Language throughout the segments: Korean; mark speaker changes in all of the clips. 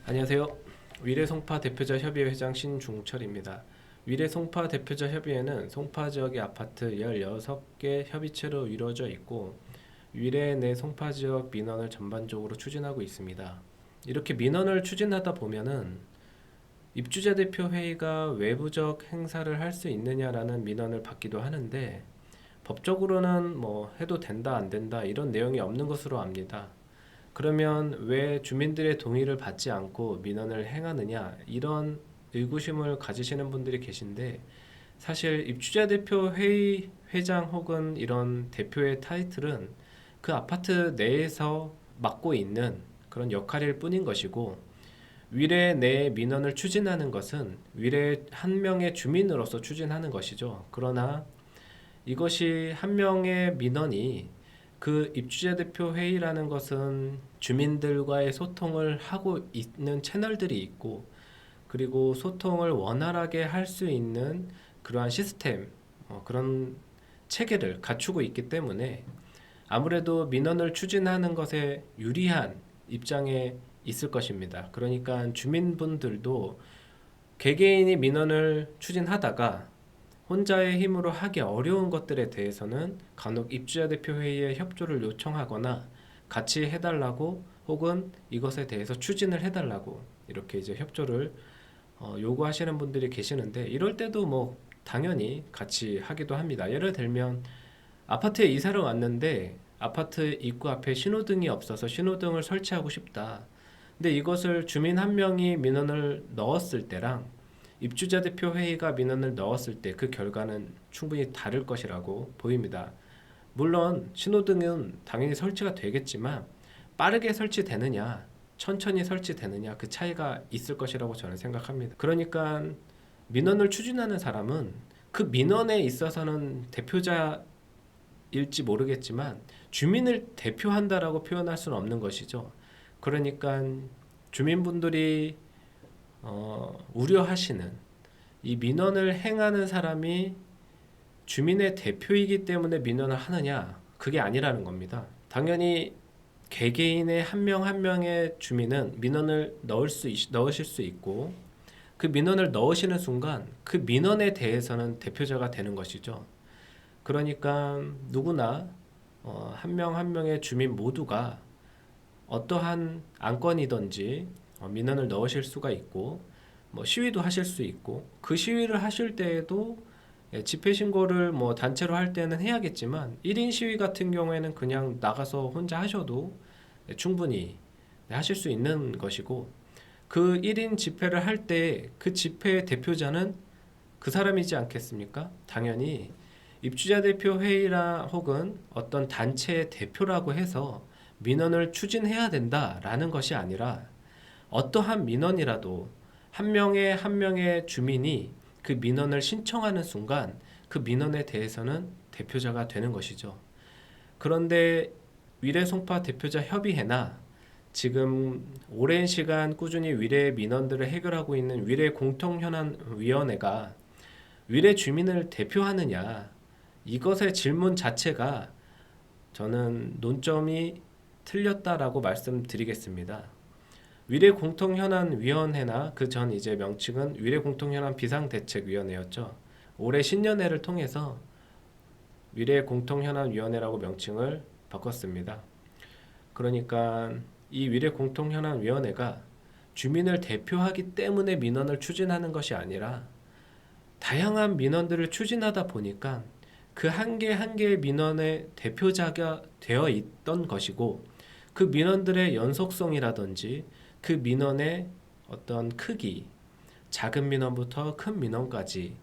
Speaker 1: 안녕하세요. 위례송파 대표자 협의회 회장 신중철입니다. 위례송파 대표자 협의회는 송파 지역의 아파트 16개 협의체로 이루어져 있고 위례 내 송파 지역 민원을 전반적으로 추진하고 있습니다. 이렇게 민원을 추진하다 보면은 입주자 대표 회의가 외부적 행사를 할 수 있느냐라는 민원을 받기도 하는데 법적으로는 뭐 해도 된다 안 된다 이런 내용이 없는 것으로 압니다. 그러면 왜 주민들의 동의를 받지 않고 민원을 행하느냐 이런 의구심을 가지시는 분들이 계신데, 사실 입주자 대표 회의 회장 혹은 이런 대표의 타이틀은 그 아파트 내에서 맡고 있는 그런 역할일 뿐인 것이고, 위례 내 민원을 추진하는 것은 위례 한 명의 주민으로서 추진하는 것이죠. 그러나 이것이 한 명의 민원이 그 입주자 대표 회의라는 것은 주민들과의 소통을 하고 있는 채널들이 있고, 그리고 소통을 원활하게 할 수 있는 그러한 시스템, 그런 체계를 갖추고 있기 때문에 아무래도 민원을 추진하는 것에 유리한 입장에 있을 것입니다. 그러니까 주민분들도 개개인이 민원을 추진하다가 혼자의 힘으로 하기 어려운 것들에 대해서는 간혹 입주자 대표 회의에 협조를 요청하거나 같이 해달라고, 혹은 이것에 대해서 추진을 해달라고 이렇게 이제 협조를 요구하시는 분들이 계시는데, 이럴 때도 뭐 당연히 같이 하기도 합니다. 예를 들면 아파트에 이사를 왔는데 아파트 입구 앞에 신호등이 없어서 신호등을 설치하고 싶다. 근데 이것을 주민 한 명이 민원을 넣었을 때랑 입주자 대표 회의가 민원을 넣었을 때 그 결과는 충분히 다를 것이라고 보입니다. 물론 신호등은 당연히 설치가 되겠지만 빠르게 설치되느냐 천천히 설치되느냐 그 차이가 있을 것이라고 저는 생각합니다. 그러니까 민원을 추진하는 사람은 그 민원에 있어서는 대표자일지 모르겠지만 주민을 대표한다라고 표현할 수는 없는 것이죠. 그러니까 주민분들이 우려하시는 이 민원을 행하는 사람이 주민의 대표이기 때문에 민원을 하느냐, 그게 아니라는 겁니다. 당연히 개개인의 한 명 한 명의 주민은 민원을 넣으실 수 있고, 그 민원을 넣으시는 순간 그 민원에 대해서는 대표자가 되는 것이죠. 그러니까 누구나 한 명 한 명의 주민 모두가 어떠한 안건이든지 민원을 넣으실 수가 있고, 뭐 시위도 하실 수 있고, 그 시위를 하실 때에도 집회 신고를 뭐 단체로 할 때는 해야겠지만 1인 시위 같은 경우에는 그냥 나가서 혼자 하셔도 충분히 하실 수 있는 것이고, 그 1인 집회를 할 때 그 집회의 대표자는 그 사람이지 않겠습니까? 당연히 입주자 대표 회의라 혹은 어떤 단체의 대표라고 해서 민원을 추진해야 된다라는 것이 아니라, 어떠한 민원이라도 한 명의 주민이 그 민원을 신청하는 순간 그 민원에 대해서는 대표자가 되는 것이죠. 그런데 위례송파 대표자 협의회나 지금 오랜 시간 꾸준히 위례 민원들을 해결하고 있는 위례 공통현안위원회가 위례 주민을 대표하느냐, 이것의 질문 자체가 저는 논점이 틀렸다라고 말씀드리겠습니다. 위례공통현안위원회나 그 전 이제 명칭은 위례공통현안 비상대책위원회였죠. 올해 신년회를 통해서 위례공통현안위원회라고 명칭을 바꿨습니다. 그러니까 이 위례공통현안위원회가 주민을 대표하기 때문에 민원을 추진하는 것이 아니라 다양한 민원들을 추진하다 보니까 그 한 개 한 개의 민원의 대표자가 되어 있던 것이고, 그 민원들의 연속성이라든지 그 민원의 어떤 크기, 작은 민원부터 큰 민원까지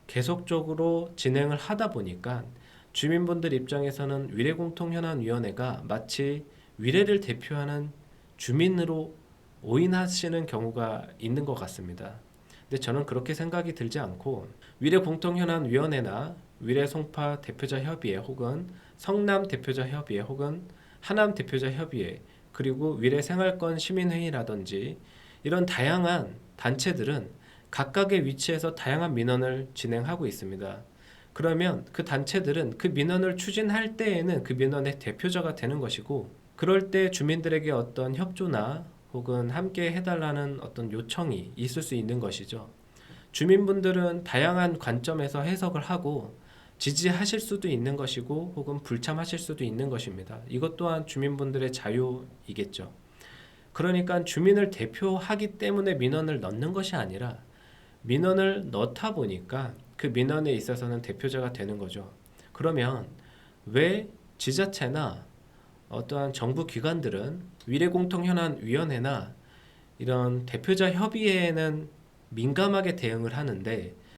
Speaker 1: 계속적으로 진행을 하다 보니까 주민분들 입장에서는 위례공통현안위원회가 마치 위례를 대표하는 주민으로 오인하시는 경우가 있는 것 같습니다. 근데 저는 그렇게 생각이 들지 않고, 위례공통현안위원회나 위례송파 대표자 협의회 혹은 성남 대표자 협의회 혹은 하남 대표자 협의회, 그리고 위례생활권 시민회의라든지 이런 다양한 단체들은 각각의 위치에서 다양한 민원을 진행하고 있습니다. 그러면 그 단체들은 그 민원을 추진할 때에는 그 민원의 대표자가 되는 것이고, 그럴 때 주민들에게 어떤 협조나 혹은 함께 해달라는 어떤 요청이 있을 수 있는 것이죠. 주민분들은 다양한 관점에서 해석을 하고 지지하실 수도 있는 것이고 혹은 불참하실 수도 있는 것입니다. 이것 또한 주민분들의 자유이겠죠. 그러니까 주민을 대표하기 때문에 민원을 넣는 것이 아니라 민원을 넣다 보니까 그 민원에 있어서는 대표자가 되는 거죠. 그러면 왜 지자체나 어떠한 정부 기관들은 위례공통현안위원회나 이런 대표자 협의회에는 민감하게 대응을 하는데